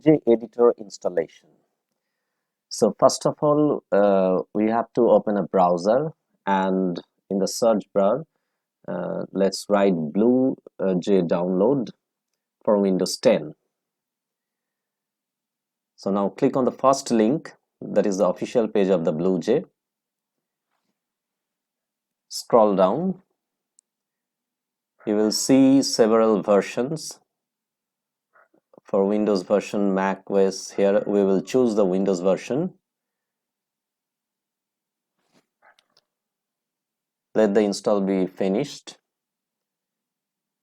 BlueJ editor installation. So first of all, we have to open a browser, and in the search bar, let's write BlueJ download for Windows 10. So now click on the first link, that is the official page of the BlueJ. Scroll down. You will see several versions. For Windows version, Mac OS, here we will choose the Windows version. Let the install be finished.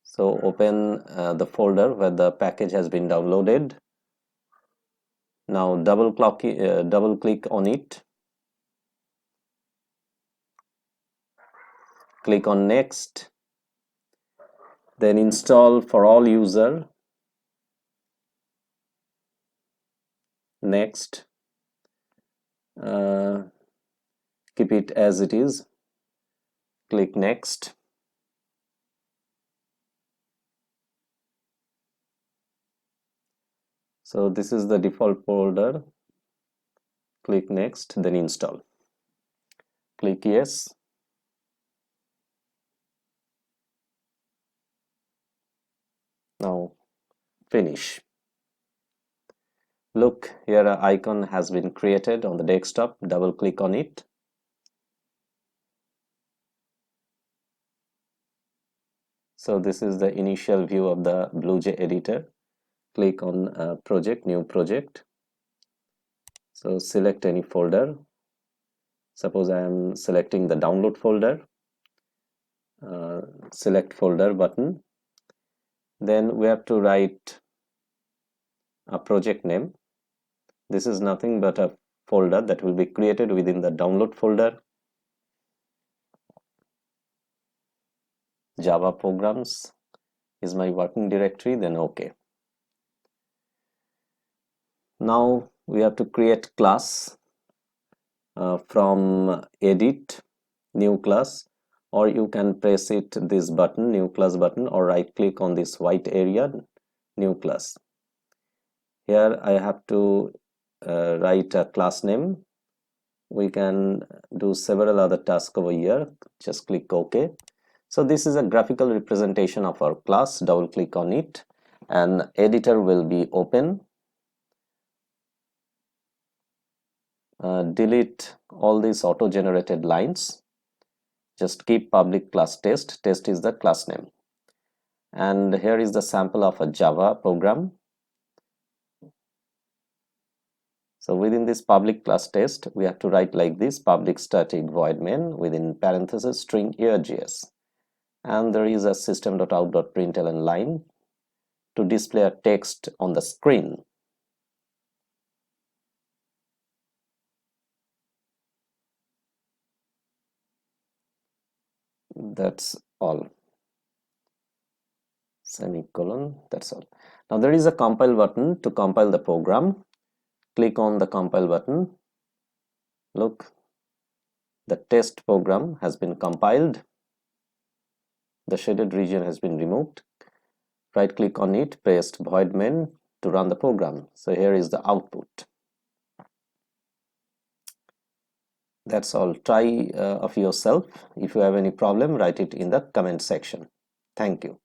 So open the folder where the package has been downloaded. Now double click on it. Click on next. Then install for all user. Next. Keep it as it is. Click next. So this is the default folder. Click next, then install. Click yes. Now finish. Look, here an icon has been created on the desktop. Double click on it. So this is the initial view of the BlueJ editor. Click on project, new project. So select any folder. Suppose I am selecting the download folder. Select folder button. Then we have to write a project name. This is nothing but a folder that will be created within the download folder. Java programs is my working directory, then OK. Now we have to create class from edit, new class, or you can press it this button, new class button, or right click on this white area, new class. Here I have to write a class name. We can do several other tasks over here. Just click OK. So this is a graphical representation of our class. Double click on it and editor will be open. Delete all these auto-generated lines. Just keep public class test. Test is the class name. And here is the sample of a Java program. So within this public class test, we have to write like this: public static void main within parentheses string here.js. And there is a system.out.println line to display a text on the screen. That's all. Semicolon, that's all. Now there is a compile button to compile the program. Click on the compile button. Look, the test program has been compiled. The shaded region has been removed. Right click on it, paste void main to run the program. So here is the output. That's all. Try of yourself. If you have any problem, write it in the comment section. Thank you.